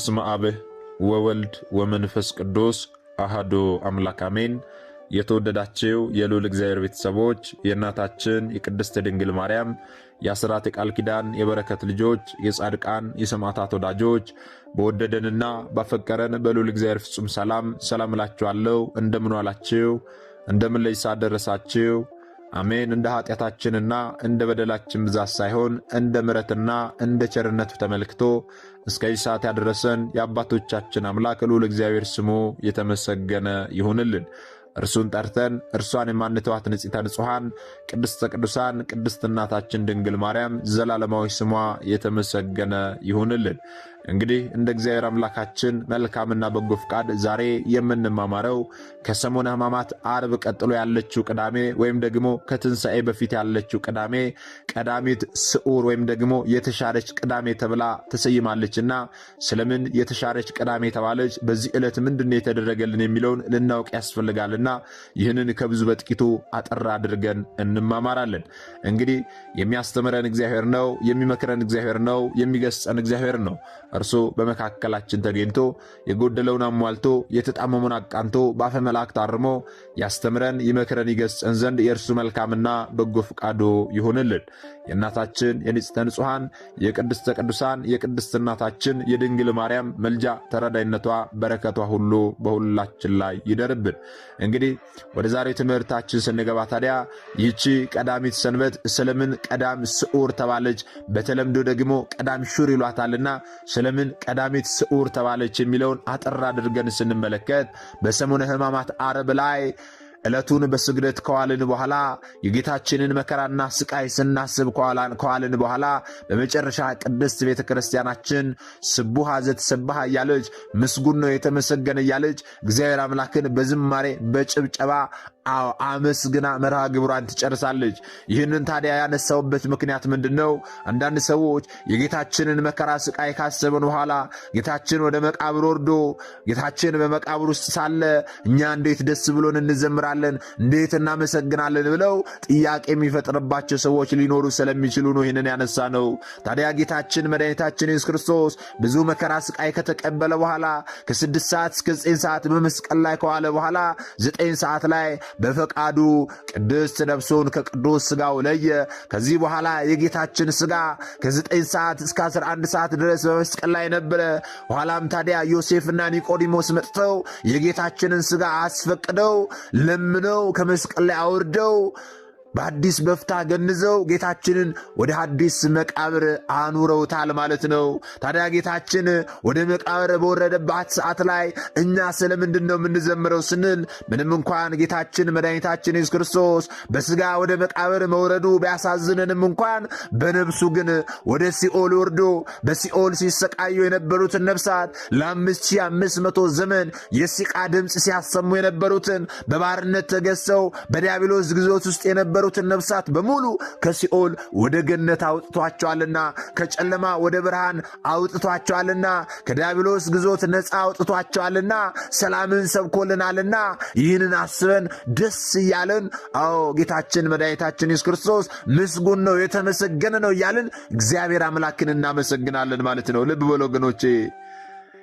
በስመ አብ ወወልድ ወመንፈስ ቅዱስ አሐዱ አምላክ አሜን። የተወደዳችሁ የልዑል እግዚአብሔር ቤተሰቦች የእናታችን የቅድስት ድንግል ማርያም የአስራት የቃል ኪዳን የበረከት ልጆች የጻድቃን የሰማዕታት ወዳጆች በወደደንና ባፈቀረን በልዑል እግዚአብሔር ፍጹም ሰላም እላችኋለሁ። እንደምን ዋላችሁ? እንደምን ለይሳ ደረሳችሁ? አሜን። እንደ ኃጢአታችንና እንደ በደላችን ብዛት ሳይሆን እንደ ምሕረትና እንደ ቸርነቱ ተመልክቶ እስከዚህ ሰዓት ያደረሰን የአባቶቻችን አምላክ ልዑል እግዚአብሔር ስሙ የተመሰገነ ይሁንልን። እርሱን ጠርተን እርሷን የማንተዋት ንጽሕተ ንጹሐን ቅድስተ ቅዱሳን ቅድስት እናታችን ድንግል ማርያም ዘላለማዊ ስሟ የተመሰገነ ይሁንልን። እንግዲህ እንደ እግዚአብሔር አምላካችን መልካምና በጎ ፍቃድ ዛሬ የምንማማረው ከሰሙነ ሕማማት ዓርብ ቀጥሎ ያለችው ቅዳሜ ወይም ደግሞ ከትንሣኤ በፊት ያለችው ቅዳሜ ቀዳሚት ስዑር ወይም ደግሞ የተሻረች ቅዳሜ ተብላ ተሰይማለችና ስለምን የተሻረች ቅዳሜ ተባለች፣ በዚህ ዕለት ምንድነው የተደረገልን የሚለውን ልናውቅ ያስፈልጋልና ይህንን ከብዙ በጥቂቱ አጠር አድርገን እንማማራለን። እንግዲህ የሚያስተምረን እግዚአብሔር ነው፣ የሚመክረን እግዚአብሔር ነው፣ የሚገስጸን እግዚአብሔር ነው። እርሱ በመካከላችን ተገኝቶ የጎደለውን አሟልቶ የተጣመመውን አቃንቶ በአፈ መላእክት አርሞ ያስተምረን ይመክረን ይገስጸን ዘንድ የእርሱ መልካምና በጎ ፍቃዱ ይሁንልን። የእናታችን የንጽሕተ ንጹሐን የቅድስተ ቅዱሳን የቅድስት እናታችን የድንግል ማርያም መልጃ ተረዳይነቷ በረከቷ ሁሉ በሁላችን ላይ ይደርብን። እንግዲህ ወደ ዛሬው ትምህርታችን ስንገባ ታዲያ ይህቺ ቀዳሚት ሰንበት ስለምን ቀዳም ስዑር ተባለች፣ በተለምዶ ደግሞ ቀዳም ሹር ይሏታልና ስለምን ቀዳሚት ስዑር ተባለች የሚለውን አጠር አድርገን ስንመለከት በሰሙነ ሕማማት ዓርብ ላይ ዕለቱን በስግደት ከዋልን በኋላ የጌታችንን መከራና ስቃይ ስናስብ ከዋልን በኋላ በመጨረሻ ቅድስት ቤተ ክርስቲያናችን ስቡሐ ዘተሰብሐ እያለች ምስጉን ነው የተመሰገነ እያለች እግዚአብሔር አምላክን በዝማሬ በጭብጨባ አመስግና መርሃ ግብሯን ትጨርሳለች። ይህንን ታዲያ ያነሳውበት ምክንያት ምንድን ነው? አንዳንድ ሰዎች የጌታችንን መከራ ስቃይ ካሰብን በኋላ ጌታችን ወደ መቃብር ወርዶ ጌታችን በመቃብር ውስጥ ሳለ እኛ እንዴት ደስ ብሎን እንዘምራለን፣ እንዴት እናመሰግናለን ብለው ጥያቄ የሚፈጥርባቸው ሰዎች ሊኖሩ ስለሚችሉ ነው ይህንን ያነሳ ነው። ታዲያ ጌታችን መድኃኒታችን ኢየሱስ ክርስቶስ ብዙ መከራ ስቃይ ከተቀበለ በኋላ ከ6 ሰዓት እስከ 9 ሰዓት በመስቀል ላይ ከዋለ በኋላ 9 ሰዓት ላይ በፈቃዱ ቅድስት ነፍሱን ከቅዱስ ሥጋው ለየ። ከዚህ በኋላ የጌታችን ሥጋ ከ9 ሰዓት እስከ 11 ሰዓት ድረስ በመስቀል ላይ ነበረ። ኋላም ታዲያ ዮሴፍና ኒቆዲሞስ መጥተው የጌታችንን ሥጋ አስፈቅደው ለምነው ከመስቀል ላይ አውርደው በአዲስ በፍታ ገንዘው ጌታችንን ወደ አዲስ መቃብር አኑረውታል ማለት ነው። ታዲያ ጌታችን ወደ መቃብር በወረደባት ሰዓት ላይ እኛ ስለምንድን ነው የምንዘምረው ስንል ምንም እንኳን ጌታችን መድኃኒታችን ኢየሱስ ክርስቶስ በሥጋ ወደ መቃብር መውረዱ ቢያሳዝነንም እንኳን በነፍሱ ግን ወደ ሲኦል ወርዶ በሲኦል ሲሰቃዩ የነበሩትን ነፍሳት ለ5500 ዘመን የሲቃ ድምፅ ሲያሰሙ የነበሩትን በባርነት ተገዝተው በዲያብሎስ ግዞት ውስጥ የነበሩ ነፍሳት በሙሉ ከሲኦል ወደ ገነት አውጥቷቸዋልና ከጨለማ ወደ ብርሃን አውጥቷቸዋልና ከዲያብሎስ ግዞት ነፃ አውጥቷቸዋልና ሰላምን ሰብኮልናልና ይህንን አስበን ደስ እያለን ጌታችን መድኃኒታችን ኢየሱስ ክርስቶስ ምስጉን ነው የተመሰገነ ነው እያልን እግዚአብሔር አምላክን እናመሰግናለን ማለት ነው። ልብ በሉ ወገኖቼ፣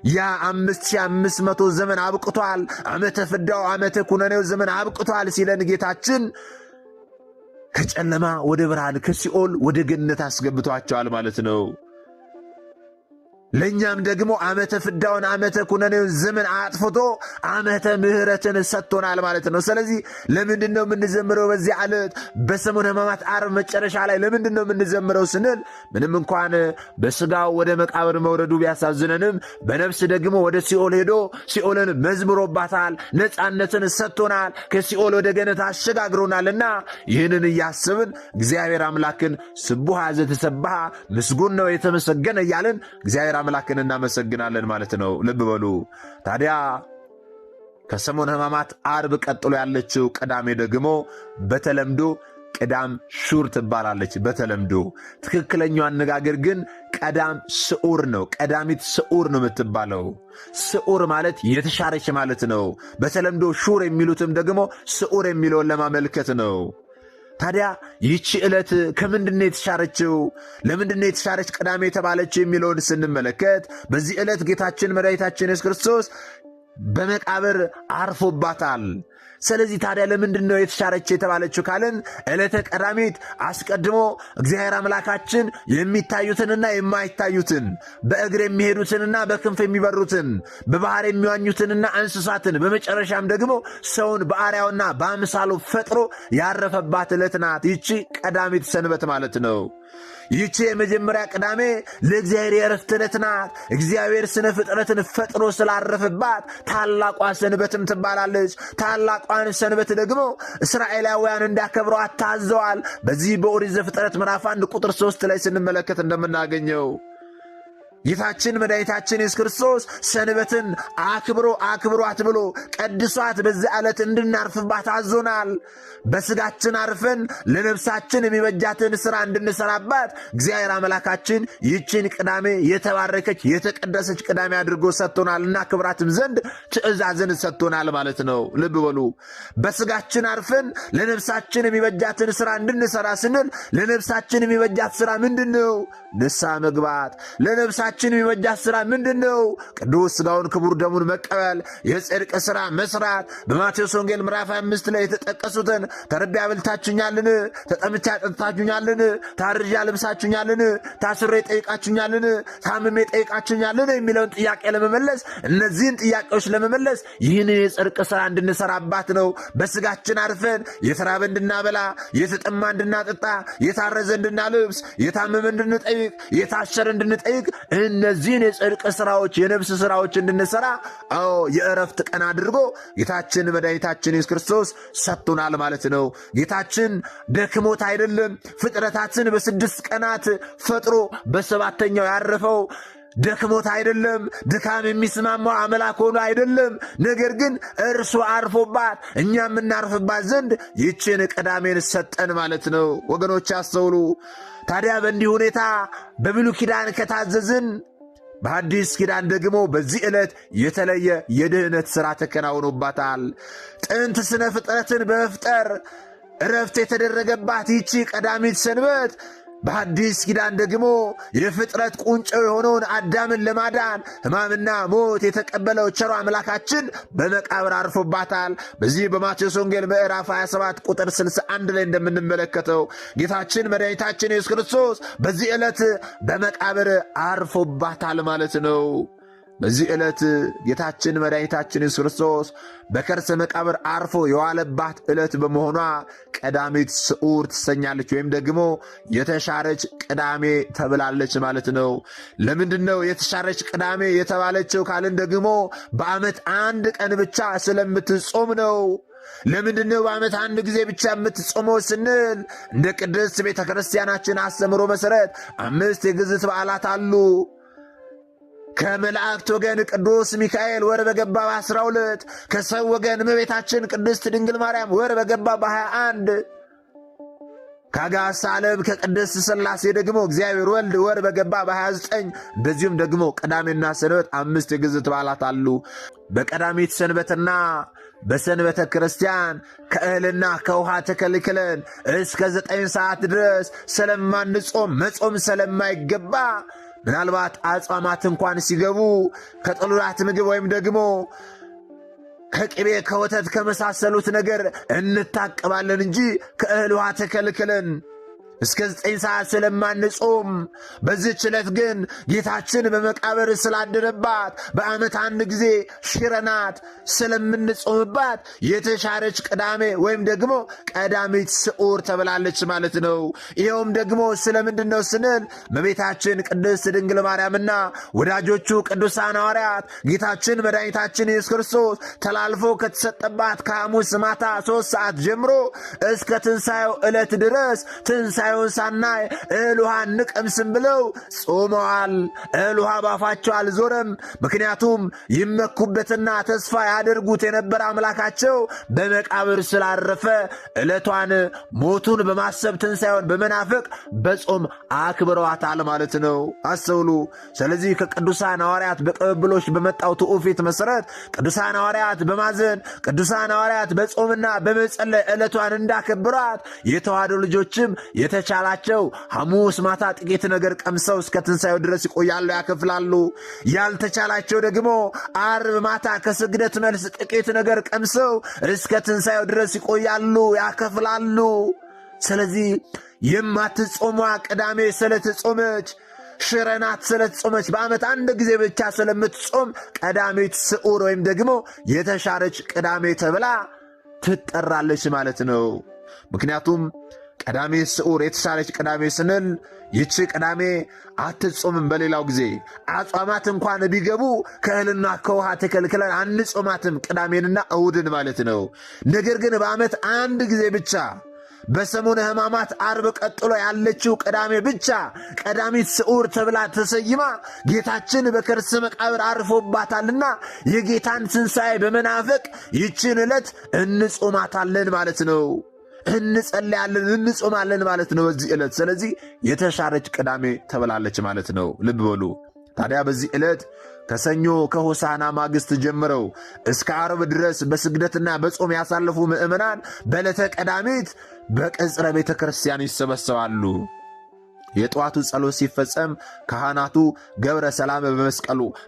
ያ 5500 ዘመን አብቅቷል፣ ዓመተ ፍዳው ዓመተ ኩነኔው ዘመን አብቅቷል ሲለን ጌታችን ከጨለማ ወደ ብርሃን ከሲኦል ወደ ገነት አስገብቷቸዋል ማለት ነው። ለእኛም ደግሞ ዓመተ ፍዳውን ዓመተ ኩነኔውን ዘመን አጥፍቶ ዓመተ ምሕረትን ሰጥቶናል ማለት ነው። ስለዚህ ለምንድን ነው የምንዘምረው? በዚህ ዕለት በሰሙነ ሕማማት ዓርብ መጨረሻ ላይ ለምንድን ነው የምንዘምረው ስንል ምንም እንኳን በሥጋው ወደ መቃብር መውረዱ ቢያሳዝነንም በነፍስ ደግሞ ወደ ሲኦል ሄዶ ሲኦልን መዝምሮባታል፣ ነፃነትን ሰጥቶናል፣ ከሲኦል ወደ ገነት አሸጋግሮናልና ይህንን እያስብን እግዚአብሔር አምላክን ስቡሐ ዘተሰብሐ ምስጉን ነው የተመሰገነ እያልን እግዚአብሔር አምላክን እናመሰግናለን ማለት ነው። ልብ በሉ ታዲያ ከሰሙነ ሕማማት ዓርብ ቀጥሎ ያለችው ቅዳሜ ደግሞ በተለምዶ ቀዳም ሹር ትባላለች። በተለምዶ ትክክለኛው አነጋገር ግን ቀዳም ስዑር ነው። ቀዳሚት ስዑር ነው የምትባለው። ስዑር ማለት የተሻረች ማለት ነው። በተለምዶ ሹር የሚሉትም ደግሞ ስዑር የሚለውን ለማመልከት ነው። ታዲያ ይህች ዕለት ከምንድነው የተሻረችው? ለምንድነው የተሻረች ቅዳሜ የተባለችው የሚለውን ስንመለከት በዚህ ዕለት ጌታችን መድኃኒታችን ኢየሱስ ክርስቶስ በመቃብር አርፎባታል። ስለዚህ ታዲያ ለምንድነው የተሻረች የተባለችው ካልን ዕለተ ቀዳሚት አስቀድሞ እግዚአብሔር አምላካችን የሚታዩትንና የማይታዩትን በእግር የሚሄዱትንና በክንፍ የሚበሩትን በባህር የሚዋኙትንና እንስሳትን በመጨረሻም ደግሞ ሰውን በአርአያውና በአምሳሉ ፈጥሮ ያረፈባት ዕለት ናት። ይቺ ቀዳሚት ሰንበት ማለት ነው። ይህች የመጀመሪያ ቅዳሜ ለእግዚአብሔር የዕረፍት ዕለት ናት። እግዚአብሔር ስነ ፍጥረትን ፈጥሮ ስላረፈባት ታላቋ ሰንበትም ትባላለች። ታላቋን ሰንበት ደግሞ እስራኤላውያን እንዲያከብሯት ታዘዋል። በዚህ በኦሪት ዘፍጥረት ምዕራፍ 1 ቁጥር 3 ላይ ስንመለከት እንደምናገኘው ጌታችን መድኃኒታችን ኢየሱስ ክርስቶስ ሰንበትን አክብሯት ብሎ ቀድሷት በዚህ ዕለት እንድናርፍባት አዞናል። በሥጋችን አርፈን ለነፍሳችን የሚበጃትን ሥራ እንድንሠራባት እግዚአብሔር አምላካችን ይህችን ቅዳሜ የተባረከች የተቀደሰች ቅዳሜ አድርጎ ሰጥቶናል እና ክብራትም ዘንድ ትእዛዝን ሰጥቶናል ማለት ነው። ልብ በሉ። በሥጋችን አርፈን ለነፍሳችን የሚበጃትን ሥራ እንድንሠራ ስንል ለነፍሳችን የሚበጃት ሥራ ምንድን ነው? ንስሐ መግባት። ለነፍሳችን የሚበጃት ሥራ ምንድን ነው? ቅዱስ ሥጋውን ክቡር ደሙን መቀበል፣ የጽድቅ ሥራ መስራት። በማቴዎስ ወንጌል ምዕራፍ 5 ላይ የተጠቀሱትን ተርቤ አብልታችሁኛልን? ተጠምቼ አጠጥታችሁኛልን? ታርዤ አልብሳችሁኛልን? ታስሬ ጠይቃችሁኛልን? ታምሜ ጠይቃችሁኛልን? የሚለውን ጥያቄ ለመመለስ እነዚህን ጥያቄዎች ለመመለስ ይህንን የጽድቅ ሥራ እንድንሰራባት ነው። በሥጋችን አርፈን የተራበ እንድናበላ፣ የተጠማ እንድናጠጣ፣ የታረዘ እንድናልብስ፣ የታመመ እንድንጠይቅ፣ የታሰረ እንድንጠይቅ እነዚህን የጽድቅ ሥራዎች የነፍስ ሥራዎች እንድንሰራ የዕረፍት ቀን አድርጎ ጌታችን መድኃኒታችን ኢየሱስ ክርስቶስ ሰጥቶናል ማለት ነው። ጌታችን ደክሞት አይደለም ፍጥረታትን በ6 ቀናት ፈጥሮ በ7ኛው ያረፈው። ደክሞት አይደለም፣ ድካም የሚስማማው አምላክ ሆኖ አይደለም። ነገር ግን እርሱ አርፎባት እኛ የምናርፍባት ዘንድ ይችን ቅዳሜን ሰጠን ማለት ነው። ወገኖች ያስተውሉ። ታዲያ በእንዲህ ሁኔታ በብሉይ ኪዳን ከታዘዝን በአዲስ ኪዳን ደግሞ በዚህ ዕለት የተለየ የድህነት ሥራ ተከናውኖባታል። ጥንት ስነ ፍጥረትን በመፍጠር ዕረፍት የተደረገባት ይቺ ቀዳሚት ሰንበት በአዲስ ኪዳን ደግሞ የፍጥረት ቁንጮ የሆነውን አዳምን ለማዳን ሕማምና ሞት የተቀበለው ቸሮ አምላካችን በመቃብር አርፎባታል። በዚህ በማቴዎስ ወንጌል ምዕራፍ 27 ቁጥር 61 ላይ እንደምንመለከተው ጌታችን መድኃኒታችን ኢየሱስ ክርስቶስ በዚህ ዕለት በመቃብር አርፎባታል ማለት ነው። በዚህ ዕለት ጌታችን መድኃኒታችን ኢየሱስ ክርስቶስ በከርሰ መቃብር አርፎ የዋለባት ዕለት በመሆኗ ቀዳሚት ስዑር ትሰኛለች፣ ወይም ደግሞ የተሻረች ቅዳሜ ተብላለች ማለት ነው። ለምንድን ነው የተሻረች ቅዳሜ የተባለችው ካልን ደግሞ በዓመት አንድ ቀን ብቻ ስለምትጾም ነው። ለምንድን ነው በዓመት አንድ ጊዜ ብቻ የምትጾመው ስንል እንደ ቅድስት ቤተ ክርስቲያናችን አስተምሮ መሠረት 5 የግዝት በዓላት አሉ። ከመላእክት ወገን ቅዱስ ሚካኤል ወር በገባ በ12፣ ከሰው ወገን እመቤታችን ቅድስት ድንግል ማርያም ወር በገባ በ21፣ ከአጋዕዝተ ዓለም ከቅድስት ሥላሴ ደግሞ እግዚአብሔር ወልድ ወር በገባ በ29። እንደዚሁም ደግሞ ቅዳሜና ሰንበት 5 የግዝት በዓላት አሉ። በቀዳሚት ሰንበትና በሰንበተ ክርስቲያን ከእህልና ከውሃ ተከልክለን እስከ 9 ሰዓት ድረስ ስለማንጾም መጾም ስለማይገባ ምናልባት አጽዋማት እንኳን ሲገቡ ከጥሉላት ምግብ ወይም ደግሞ ከቅቤ ከወተት ከመሳሰሉት ነገር እንታቀባለን እንጂ ከእህል ውሃ ተከልክለን እስከ 9 ሰዓት ስለማንጾም በዚህች ዕለት ግን ጌታችን በመቃብር ስላደረባት በዓመት አንድ ጊዜ ሽረናት ስለምንጾምባት የተሻረች ቅዳሜ ወይም ደግሞ ቀዳሚት ስዑር ተብላለች ማለት ነው። ይኸውም ደግሞ ስለምንድን ነው ስንል እመቤታችን ቅድስት ድንግል ማርያምና ወዳጆቹ ቅዱሳን ሐዋርያት ጌታችን መድኃኒታችን ኢየሱስ ክርስቶስ ተላልፎ ከተሰጠባት ከሐሙስ ማታ 3 ሰዓት ጀምሮ እስከ ትንሣኤው ዕለት ድረስ ትንሣኤ ትንሣኤውን ሳናይ እህል ውሃ እንቀምስም ብለው ጾመዋል። እህል ውሃ ባፋቸው አልዞረም። ምክንያቱም ይመኩበትና ተስፋ ያደርጉት የነበረ አምላካቸው በመቃብር ስላረፈ ዕለቷን ሞቱን በማሰብ ትንሣኤውን በመናፈቅ በጾም አክብረዋታል ማለት ነው። አስተውሉ። ስለዚህ ከቅዱሳን ሐዋርያት በቅብብሎች በመጣው ትውፊት መሠረት ቅዱሳን ሐዋርያት በማዘን ቅዱሳን ሐዋርያት በጾምና በመጸለይ ዕለቷን እንዳከብሯት የተዋሕዶ ልጆችም የተቻላቸው ሐሙስ ማታ ጥቂት ነገር ቀምሰው እስከ ትንሣኤው ድረስ ይቆያሉ፣ ያከፍላሉ። ያልተቻላቸው ደግሞ ዓርብ ማታ ከስግደት መልስ ጥቂት ነገር ቀምሰው እስከ ትንሣኤው ድረስ ይቆያሉ፣ ያከፍላሉ። ስለዚህ የማትጾሟ ቅዳሜ ስለተጾመች ሽረናት ስለተጾመች በዓመት አንድ ጊዜ ብቻ ስለምትጾም ቀዳሜት ስዑር ወይም ደግሞ የተሻረች ቅዳሜ ተብላ ትጠራለች ማለት ነው። ምክንያቱም ቀዳሜ ስዑር የተሻረች ቅዳሜ ስንል ይቺ ቅዳሜ አትጾምም። በሌላው ጊዜ አጽዋማት እንኳን ቢገቡ ከእህልና ከውሃ ተከልክለን አንጾማትም ቅዳሜንና እሁድን ማለት ነው። ነገር ግን በዓመት አንድ ጊዜ ብቻ በሰሙነ ሕማማት ዓርብ ቀጥሎ ያለችው ቅዳሜ ብቻ ቀዳሚት ስዑር ተብላ ተሰይማ ጌታችን በከርሰ መቃብር አርፎባታልና የጌታን ትንሣኤ በመናፈቅ ይችን ዕለት እንጾማታለን ማለት ነው። እንጸልያለን፣ እንጾማለን ማለት ነው በዚህ ዕለት። ስለዚህ የተሻረች ቅዳሜ ተብላለች ማለት ነው። ልብ በሉ። ታዲያ በዚህ ዕለት ከሰኞ ከሆሳና ማግስት ጀምረው እስከ ዓርብ ድረስ በስግደትና በጾም ያሳለፉ ምእመናን በዕለተ ቀዳሚት በቅጽረ ቤተ ክርስቲያን ይሰበሰባሉ። የጠዋቱ ጸሎት ሲፈጸም ካህናቱ ገብረ ሰላም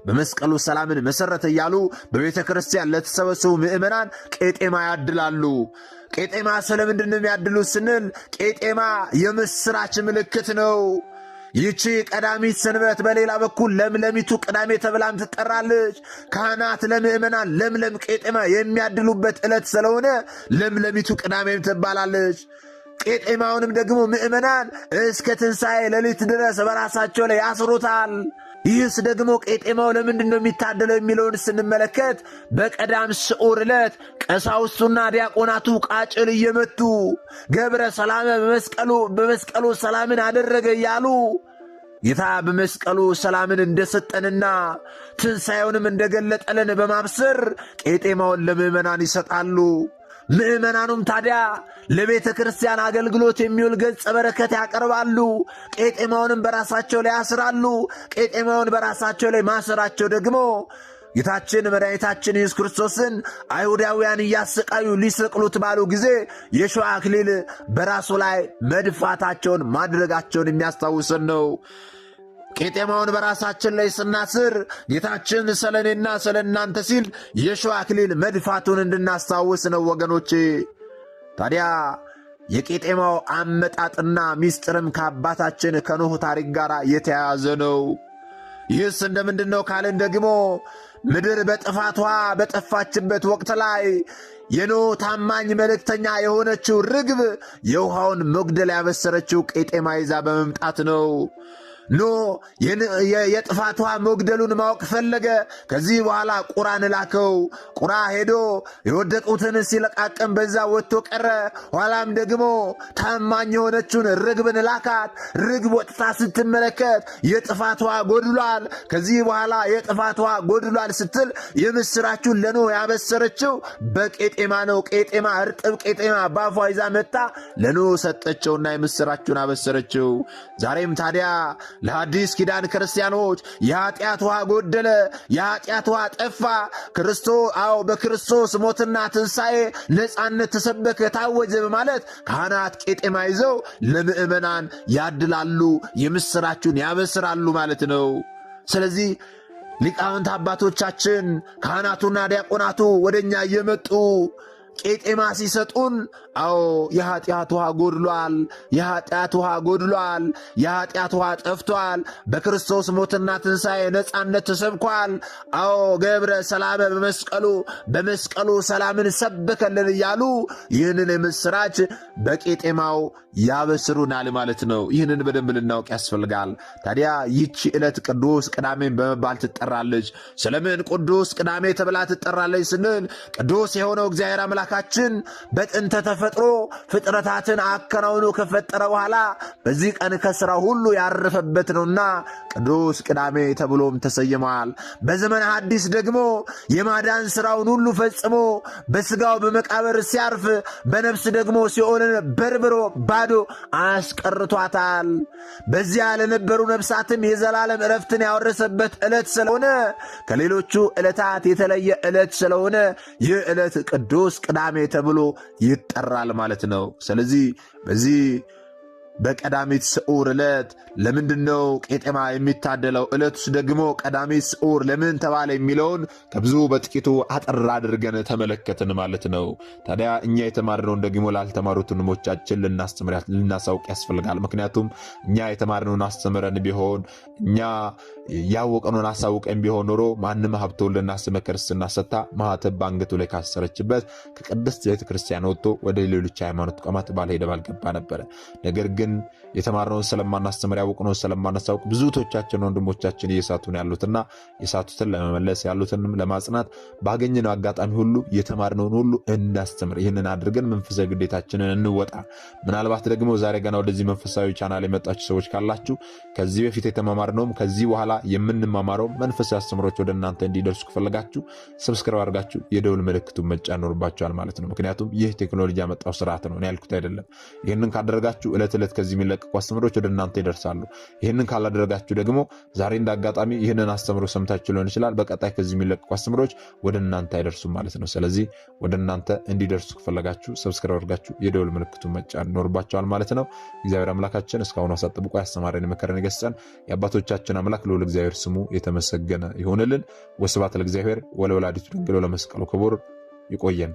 በመስቀሉ ሰላምን መሠረተ እያሉ በቤተ ክርስቲያን ለተሰበሰቡ ምእመናን ቄጤማ ያድላሉ። ቄጤማ ስለምንድን ነው የሚያድሉት ስንል ቄጤማ የምሥራች ምልክት ነው። ይቺ ቀዳሚት ሰንበት በሌላ በኩል ለምለሚቱ ቅዳሜ ተብላም ትጠራለች። ካህናት ለምእመናን ለምለም ቄጤማ የሚያድሉበት ዕለት ስለሆነ ለምለሚቱ ቅዳሜም ትባላለች። ቄጤማውንም ደግሞ ምእመናን እስከ ትንሣኤ ሌሊት ድረስ በራሳቸው ላይ ያስሩታል። ይህስ ደግሞ ቄጤማው ለምንድን ነው የሚታደለው የሚለውን ስንመለከት በቀዳም ስዑር ዕለት ቀሳውስቱና ዲያቆናቱ ቃጭል እየመቱ ገብረ ሰላመ በመስቀሉ ሰላምን አደረገ እያሉ ጌታ በመስቀሉ ሰላምን እንደሰጠንና ትንሣኤውንም እንደገለጠልን በማብሰር ቄጤማውን ለምእመናን ይሰጣሉ። ምእመናኑም ታዲያ ለቤተ ክርስቲያን አገልግሎት የሚውል ገጸ በረከት ያቀርባሉ። ቄጤማውንም በራሳቸው ላይ ያስራሉ። ቄጤማውን በራሳቸው ላይ ማሰራቸው ደግሞ ጌታችን መድኃኒታችን ኢየሱስ ክርስቶስን አይሁዳውያን እያሰቃዩ ሊሰቅሉት ባሉ ጊዜ የሾህ አክሊል በራሱ ላይ መድፋታቸውን ማድረጋቸውን የሚያስታውሰን ነው። ቄጤማውን በራሳችን ላይ ስናስር ጌታችን ስለ እኔና ስለ እናንተ ሲል የሾህ አክሊል መድፋቱን እንድናስታውስ ነው ወገኖቼ። ታዲያ የቄጤማው አመጣጥና ሚስጥርም ከአባታችን ከኖህ ታሪክ ጋር የተያያዘ ነው። ይህስ እንደምንድን ነው ካልን ደግሞ ምድር በጥፋቷ በጠፋችበት ወቅት ላይ የኖህ ታማኝ መልእክተኛ የሆነችው ርግብ የውሃውን መጉደል ያበሰረችው ቄጤማ ይዛ በመምጣት ነው። የጥፋቷ መጉደሉን ማወቅ ፈለገ። ከዚህ በኋላ ቁራን ላከው። ቁራ ሄዶ የወደቁትን ሲለቃቅም በዛ ወጥቶ ቀረ። ኋላም ደግሞ ታማኝ የሆነችውን ርግብን ላካት። ርግብ ወጥታ ስትመለከት የጥፋቷ ጎድሏል። ከዚህ በኋላ የጥፋቷ ጎድሏል ስትል የምስራቹን ለኖህ ያበሰረችው በቄጤማ ነው። ቄጤማ እርጥብ ቄጤማ ባፏ ይዛ መጣ ለኖህ ሰጠችውና የምስራቹን አበሰረችው። ዛሬም ታዲያ ለአዲስ ኪዳን ክርስቲያኖች የኃጢአት ውሃ ጎደለ፣ የኃጢአት ውሃ ጠፋ። በክርስቶስ ሞትና ትንሣኤ ነፃነት ተሰበከ፣ ታወጀ በማለት ካህናት ቄጤማ ይዘው ለምእመናን ያድላሉ፣ የምስራቹን ያበስራሉ ማለት ነው። ስለዚህ ሊቃውንት አባቶቻችን ካህናቱና ዲያቆናቱ ወደኛ እየመጡ ቄጤማ ሲሰጡን የኃጢአት ውሃ ጎድሏል፣ የኃጢአት ውሃ ጎድሏል፣ የኃጢአት ውሃ ጠፍቷል፣ በክርስቶስ ሞትና ትንሣኤ ነፃነት ተሰብኳል። ገብረ ሰላመ በመስቀሉ ሰላምን ሰበከልን እያሉ ይህንን የምስራች በቄጤማው ያበስሩናል ማለት ነው። ይህንን በደንብ ልናውቅ ያስፈልጋል። ታዲያ ይቺ ዕለት ቅዱስ ቅዳሜን በመባል ትጠራለች። ስለምን ቅዱስ ቅዳሜ ተብላ ትጠራለች ስንል ቅዱስ የሆነው እግዚአብሔር አምላክ አምላካችን በጥንተ ተፈጥሮ ፍጥረታትን አከናውኖ ከፈጠረ በኋላ በዚህ ቀን ከሥራ ሁሉ ያረፈበት ነውና ቅዱስ ቅዳሜ ተብሎም ተሰይሟል። በዘመነ ሐዲስ ደግሞ የማዳን ሥራውን ሁሉ ፈጽሞ በሥጋው በመቃብር ሲያርፍ በነፍስ ደግሞ ሲኦልን በርብሮ ባዶ አስቀርቷታል። በዚያ ለነበሩ ነፍሳትም የዘላለም ዕረፍትን ያወረሰበት ዕለት ስለሆነ ከሌሎቹ ዕለታት የተለየ ዕለት ስለሆነ ይህ ዕለት ቅዱስ ቅዳሜ ተብሎ ይጠራል ማለት ነው። ስለዚህ በዚህ በቀዳሚት ስዑር ዕለት ለምንድነው ቄጤማ የሚታደለው? ዕለቱስ ደግሞ ቀዳሚት ስዑር ለምን ተባለ የሚለውን ከብዙ በጥቂቱ አጠር አድርገን ተመለከትን ማለት ነው። ታዲያ እኛ የተማርነውን ደግሞ ላልተማሩት ወንድሞቻችን ልናሳውቅ ያስፈልጋል። ምክንያቱም እኛ የተማርነውን አስተምረን ቢሆን እኛ ያወቀኑን አሳውቀን ቢሆን ኖሮ ማንም ሀብተ ወልድና ስመ ክርስትና ሰጥታ ማኅተብ በአንገቱ ላይ ካሰረችበት ከቅድስት ቤተ ክርስቲያን ወጥቶ ወደ ሌሎች ሃይማኖት ተቋማት ባልሄደ ባልገባ ነበረ። ነገር ግን የተማርነውን ስለማናስተምር ያወቅነውን ስለማናሳውቅ ብዙቶቻችን ወንድሞቻችን እየሳቱን ያሉትና የሳቱትን ለመመለስ ያሉትንም ለማጽናት ባገኘነው አጋጣሚ ሁሉ የተማርነውን ሁሉ እናስተምር። ይህንን አድርገን መንፈሳዊ ግዴታችንን እንወጣ። ምናልባት ደግሞ ዛሬ ገና ወደዚህ መንፈሳዊ ቻናል የመጣችሁ ሰዎች ካላችሁ ከዚህ በፊት የተማማርነውም ከዚህ በኋላ የምንማማረው መንፈሳዊ አስተምሮች ወደ እናንተ እንዲደርሱ ከፈለጋችሁ ሰብስክራይብ አድርጋችሁ የደውል ምልክቱን መጫን ይኖርባችኋል ማለት ነው። ምክንያቱም ይህ ቴክኖሎጂ ያመጣው ስርዓት ነው፣ እኔ ያልኩት አይደለም። ይህንን ካደረጋችሁ ዕለት ዕለት ከዚህ የሚለቀቁ አስተምሮች ወደ እናንተ ይደርሳሉ። ይህንን ካላደረጋችሁ ደግሞ ዛሬ እንዳጋጣሚ ይህንን አስተምሮ ሰምታችሁ ሊሆን ይችላል፣ በቀጣይ ከዚህ የሚለቀቁ አስተምሮች ወደ እናንተ አይደርሱም ማለት ነው። ስለዚህ ወደ እናንተ እንዲደርሱ ከፈለጋችሁ ሰብስክራይብ አድርጋችሁ የደውል ምልክቱን መጫን ይኖርባችኋል ማለት ነው። እግዚአብሔር አምላካችን እስካሁኑ አሳጥብቆ ያስተማረን የመከረን የገሰጸን የአባቶቻችን አምላክ ልዑል እግዚአብሔር ስሙ የተመሰገነ ይሁንልን። ወስብሐት ለእግዚአብሔር ወለወላዲቱ ድንግል ወለመስቀሉ ክቡር። ይቆየን።